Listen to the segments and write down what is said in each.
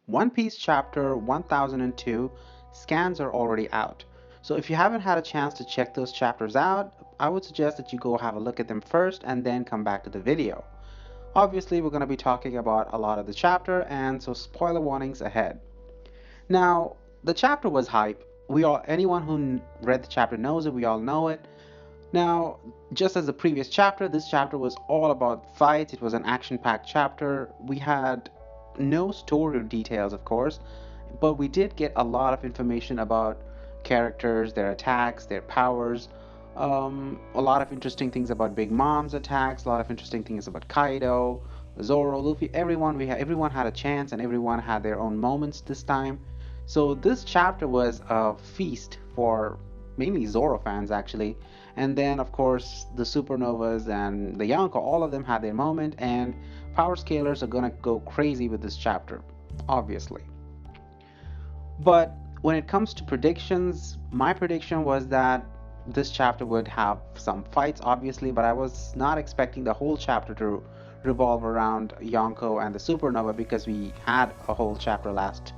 One Piece chapter 1002 scans are already out. So if you haven't had a chance to check those chapters out, I would suggest that you go have a look at them first and then come back to the video. Obviously, we're going to be talking about a lot of the chapter, and so spoiler warnings ahead. Now, the chapter was hype. Anyone who read the chapter knows it, we all know it. Now, just as the previous chapter, this chapter was all about fights. It was an action-packed chapter. We had no story details, of course, but we did get a lot of information about characters, their attacks, their powers. A lot of interesting things about Big Mom's attacks. A lot of interesting things about Kaido, Zoro, Luffy. Everyone had a chance, and everyone had their own moments this time. So this chapter was a feast for mainly Zoro fans, actually. And then, of course, the Supernovas and the Yonko, all of them had their moment, and power scalers are gonna go crazy with this chapter, obviously. But when it comes to predictions, my prediction was that this chapter would have some fights, obviously, but I was not expecting the whole chapter to revolve around Yonko and the Supernova because we had a whole chapter last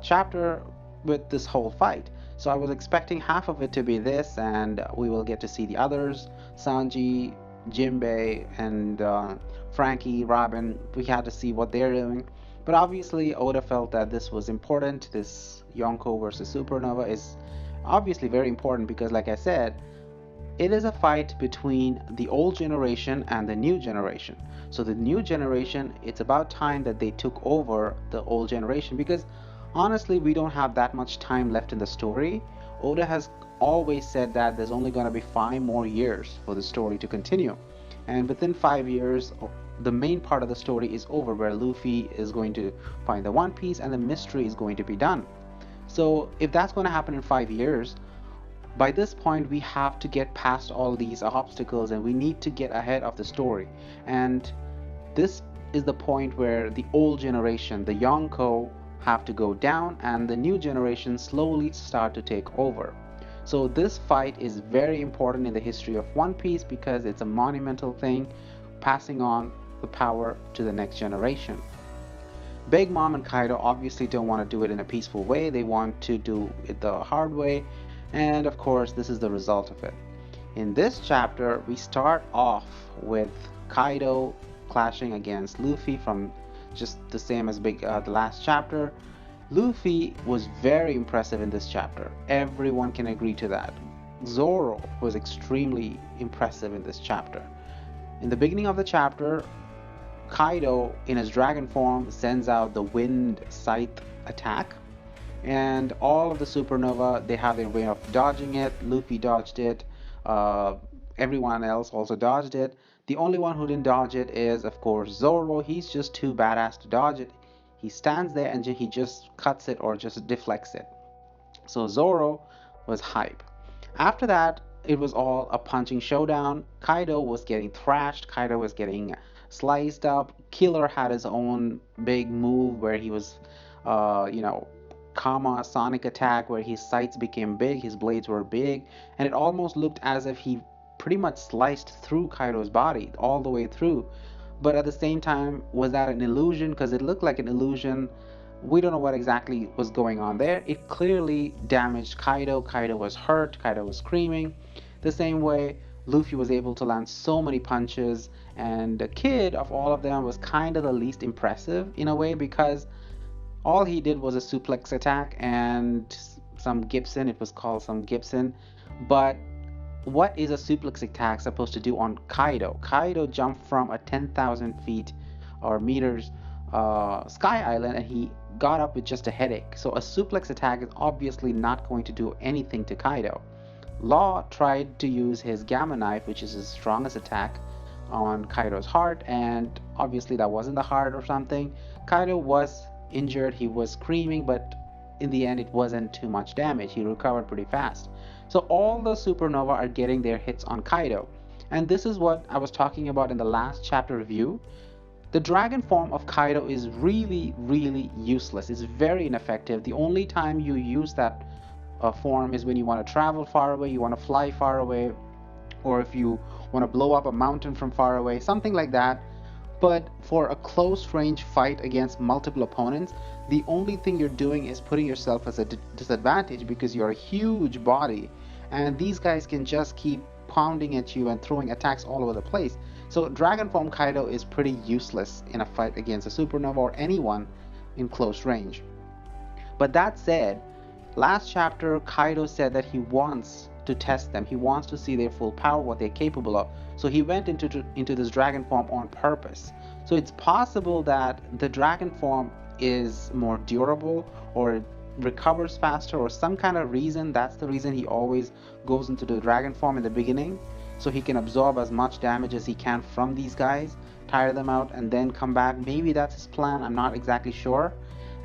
chapter with this whole fight. So I was expecting half of it to be this, and we will get to see the others, Sanji, Jinbei, and Frankie, Robin. We had to see what they're doing. But obviously, Oda felt that this was important. This Yonko versus Supernova is obviously very important because, like I said, it is a fight between the old generation and the new generation. So the new generation, it's about time that they took over the old generation because honestly, we don't have that much time left in the story. Oda has always said that there's only going to be 5 more years for the story to continue. And within 5 years, the main part of the story is over where Luffy is going to find the One Piece and the mystery is going to be done. So if that's going to happen in 5 years, by this point we have to get past all these obstacles and we need to get ahead of the story. And this is the point where the old generation, the Yonko, have to go down and the new generation slowly start to take over. So this fight is very important in the history of One Piece because it's a monumental thing, passing on the power to the next generation. Big Mom and Kaido obviously don't want to do it in a peaceful way, they want to do it the hard way, and of course, this is the result of it. In this chapter, we start off with Kaido clashing against Luffy from just the same as the last chapter. Luffy was very impressive in this chapter. Everyone can agree to that. Zoro was extremely impressive in this chapter. In the beginning of the chapter, Kaido, in his dragon form, sends out the wind scythe attack, and all of the Supernova, they have their way of dodging it. Luffy dodged it. Uh, Everyone else also dodged it. The only one who didn't dodge it is, of course, Zoro. He's just too badass to dodge it. He stands there and he just cuts it or just deflects it. So Zoro was hype. After that, it was all a punching showdown. Kaido was getting thrashed. Kaido was getting sliced up. Killer had his own big move where he was, you know, Kama sonic attack where his sights became big, his blades were big, and it almost looked as if he pretty much sliced through Kaido's body all the way through. But at the same time, was that an illusion? Because it looked like an illusion. We don't know what exactly was going on there. It clearly damaged Kaido. Kaido was hurt. Kaido was screaming. The same way, Luffy was able to land so many punches, and the kid of all of them was kind of the least impressive in a way because all he did was a suplex attack and some Gibson. It was called some Gibson. But what is a suplex attack supposed to do on Kaido? Kaido jumped from a 10,000 feet or meters sky island and he got up with just a headache. So a suplex attack is obviously not going to do anything to Kaido. Law tried to use his Gamma Knife, which is his strongest attack, on Kaido's heart, and obviously that wasn't the heart or something. Kaido was injured, he was screaming, but in the end it wasn't too much damage. He recovered pretty fast. So all the Supernova are getting their hits on Kaido. And this is what I was talking about in the last chapter review. The dragon form of Kaido is really, really useless. It's very ineffective. The only time you use that form is when you want to travel far away, you want to fly far away, or if you want to blow up a mountain from far away, something like that. But for a close range fight against multiple opponents, the only thing you're doing is putting yourself as a disadvantage because you're a huge body, and these guys can just keep pounding at you and throwing attacks all over the place. So Dragon Form Kaido is pretty useless in a fight against a Supernova or anyone in close range. But that said, last chapter Kaido said that he wants to test them. He wants to see their full power, what they're capable of. So he went into this dragon form on purpose. So it's possible that the dragon form is more durable or recovers faster or some kind of reason. That's the reason he always goes into the dragon form in the beginning, so he can absorb as much damage as he can from these guys, tire them out, and then come back. Maybe that's his plan, I'm not exactly sure.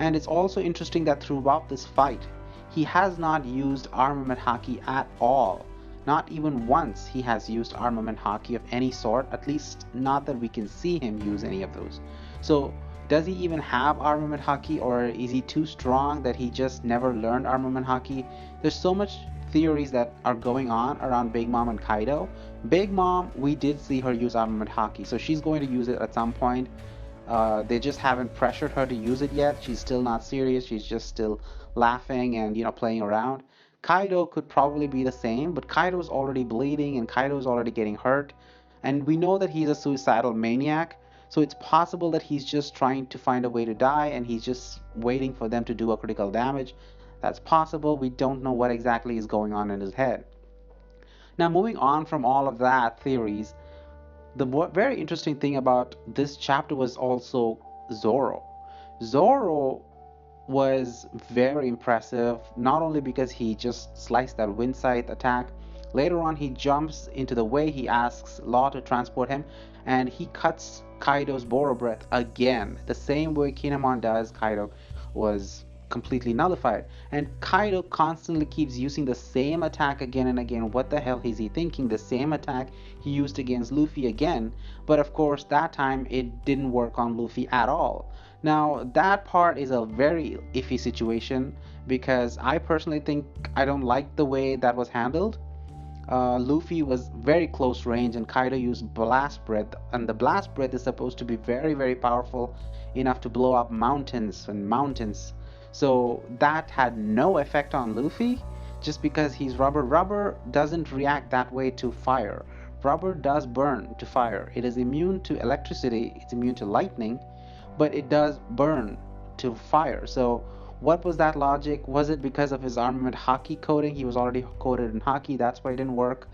And it's also interesting that throughout this fight, he has not used armament haki at all. Not even once he has used armament haki of any sort, at least not that we can see him use any of those. So does he even have armament haki, or is he too strong that he just never learned armament haki? There's so much theories that are going on around Big Mom and Kaido. Big Mom, we did see her use armament haki, so she's going to use it at some point. They just haven't pressured her to use it yet. She's still not serious. She's just still laughing and playing around. Kaido could probably be the same, but Kaido's already bleeding and Kaido's already getting hurt. And we know that he's a suicidal maniac, so it's possible that he's just trying to find a way to die and he's just waiting for them to do a critical damage. That's possible. We don't know what exactly is going on in his head. Now, moving on from all of that theories, the very interesting thing about this chapter was also Zoro. Zoro was very impressive, not only because he just sliced that wind scythe attack. Later on, he jumps into the way, he asks Law to transport him, and he cuts Kaido's Boro Breath again. The same way Kinemon does, Kaido was completely nullified. And Kaido constantly keeps using the same attack again and again. What the hell is he thinking? The same attack he used against Luffy again. But of course, that time it didn't work on Luffy at all. Now, that part is a very iffy situation because I personally think I don't like the way that was handled. Luffy was very close range and Kaido used Blast Breath, and the Blast Breath is supposed to be very, very powerful, enough to blow up mountains and mountains. So that had no effect on Luffy just because he's rubber. Rubber doesn't react that way to fire. Rubber does burn to fire. It is immune to electricity, it's immune to lightning, but it does burn to fire. So what was that logic? Was it because of his armament haki coating? He was already coated in haki, that's why it didn't work.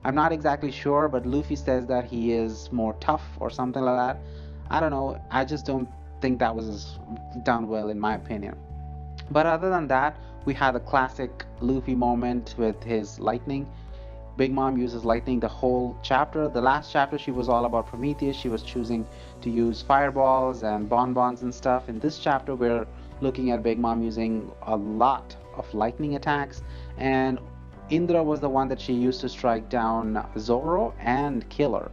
I'm not exactly sure, but Luffy says that he is more tough or something like that. I don't know, I just don't think that was done well in my opinion. But other than that, we had a classic Luffy moment with his lightning. Big Mom uses lightning the whole chapter. The last chapter, she was all about Prometheus. She was choosing to use fireballs and bonbons and stuff. In this chapter, we're looking at Big Mom using a lot of lightning attacks. And Indra was the one that she used to strike down Zoro and Killer.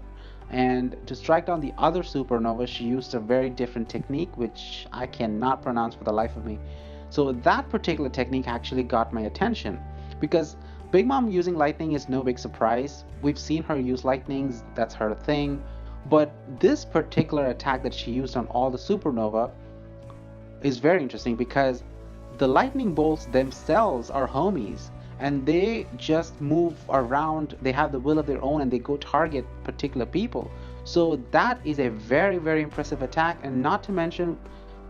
And to strike down the other Supernova, she used a very different technique, which I cannot pronounce for the life of me. So that particular technique actually got my attention because Big Mom using lightning is no big surprise. We've seen her use lightnings, that's her thing. But this particular attack that she used on all the Supernova is very interesting because the lightning bolts themselves are homies and they just move around. They have the will of their own and they go target particular people. So that is a very, very impressive attack, and not to mention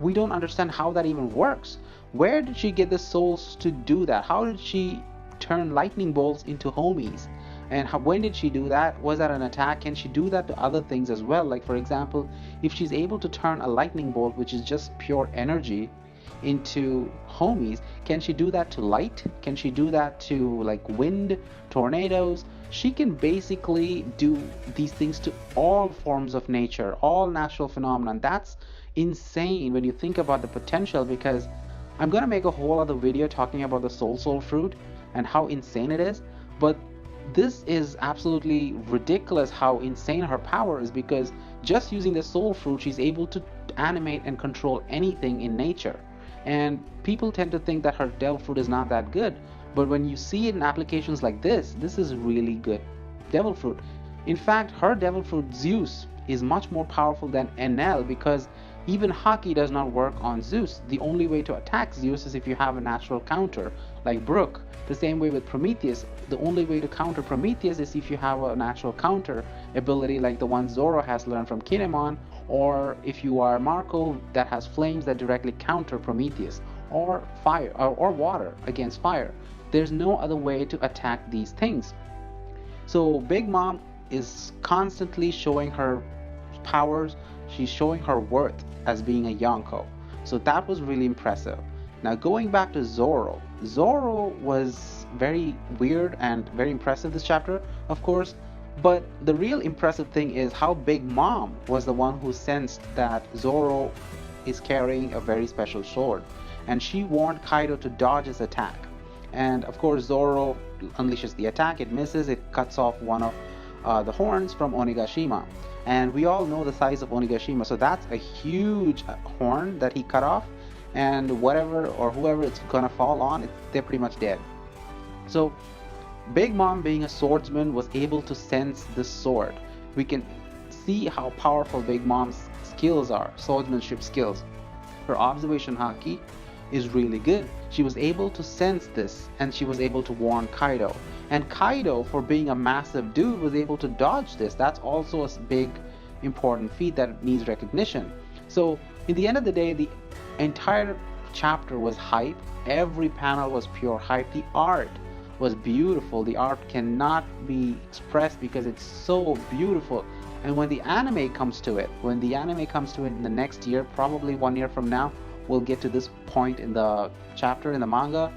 we don't understand how that even works. Where did she get the souls to do that? How did she turn lightning bolts into homies? And when did she do that? Was that an attack? Can she do that to other things as well? Like, for example, if she's able to turn a lightning bolt, which is just pure energy, into homies, can she do that to light? Can she do that to like wind, tornadoes? She can basically do these things to all forms of nature, all natural phenomena. That's insane when you think about the potential, because I'm gonna make a whole other video talking about the soul fruit and how insane it is, but this is absolutely ridiculous how insane her power is, because just using the soul fruit she's able to animate and control anything in nature. And people tend to think that her devil fruit is not that good, but when you see it in applications like this is really good devil fruit. In fact, her devil fruit, Zeus, is much more powerful than NL, because even Haki does not work on Zeus. The only way to attack Zeus is if you have a natural counter, like Brook. The same way with Prometheus. The only way to counter Prometheus is if you have a natural counter ability like the one Zoro has learned from Kinemon, or if you are Marco, that has flames that directly counter Prometheus, or fire, or water against fire. There's no other way to attack these things. So Big Mom is constantly showing her powers. She's showing her worth as being a Yonko. So that was really impressive. Now going back to Zoro. Zoro was very weird and very impressive this chapter, of course. But the real impressive thing is how Big Mom was the one who sensed that Zoro is carrying a very special sword. And she warned Kaido to dodge his attack. And of course Zoro unleashes the attack, it misses, it cuts off one of the horns from Onigashima. And we all know the size of Onigashima, so that's a huge horn that he cut off, and whatever or whoever it's gonna fall on, they're pretty much dead. So Big Mom, being a swordsman, was able to sense this sword. We can see how powerful Big Mom's skills are, swordsmanship skills. Her observation haki is really good. She was able to sense this, and she was able to warn Kaido. And Kaido, for being a massive dude, was able to dodge this. That's also a big important feat that needs recognition. So in the end of the day, the entire chapter was hype. Every panel was pure hype. The art was beautiful. The art cannot be expressed because it's so beautiful. And when the anime comes to it, in the next year, probably 1 year from now, we'll get to this point in the chapter, in the manga,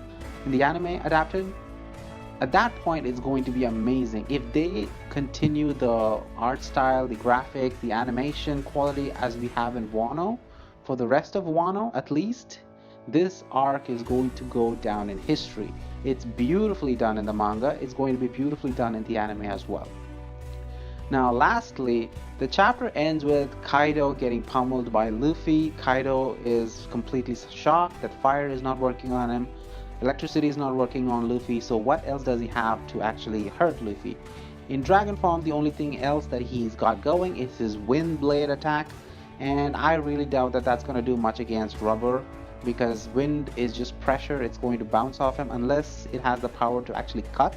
in the anime adapted. At that point, it's going to be amazing. If they continue the art style, the graphics, the animation quality as we have in Wano, for the rest of Wano at least, this arc is going to go down in history. It's beautifully done in the manga. It's going to be beautifully done in the anime as well. Now lastly, the chapter ends with Kaido getting pummeled by Luffy. Kaido is completely shocked that fire is not working on him. Electricity is not working on Luffy, so what else does he have to actually hurt Luffy? In Dragon form, the only thing else that he's got going is his wind blade attack, and I really doubt that that's going to do much against rubber, because wind is just pressure. It's going to bounce off him unless it has the power to actually cut.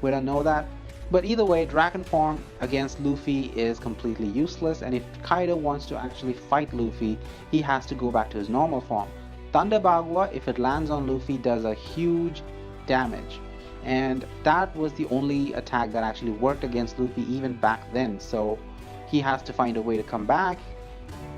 We don't know that. But either way, Dragon form against Luffy is completely useless, and if Kaido wants to actually fight Luffy, he has to go back to his normal form. Thunder Bagua, if it lands on Luffy, does a huge damage, and that was the only attack that actually worked against Luffy even back then, so he has to find a way to come back.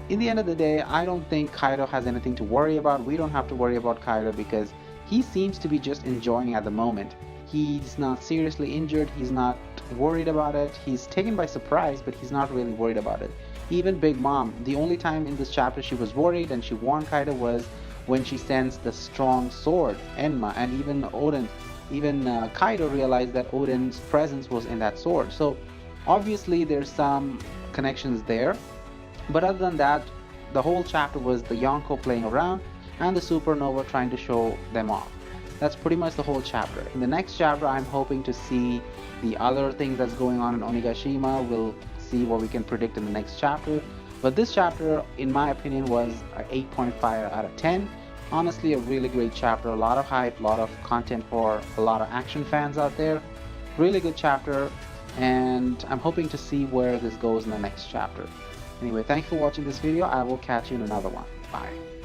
In the end of the day, I don't think Kaido has anything to worry about. We don't have to worry about Kaido because he seems to be just enjoying at the moment. He's not seriously injured, he's not worried about it, he's taken by surprise, but he's not really worried about it. Even Big Mom, the only time in this chapter she was worried and she warned Kaido was when she sensed the strong sword, Enma, and even Kaido realized that Odin's presence was in that sword. So obviously there's some connections there, but other than that, the whole chapter was the Yonko playing around and the Supernova trying to show them off. That's pretty much the whole chapter. In the next chapter, I'm hoping to see the other things that's going on in Onigashima. We'll see what we can predict in the next chapter. But this chapter, in my opinion, was an 8.5 out of 10. Honestly, a really great chapter. A lot of hype, a lot of content for a lot of action fans out there. Really good chapter, and I'm hoping to see where this goes in the next chapter. Anyway, thanks for watching this video. I will catch you in another one. Bye.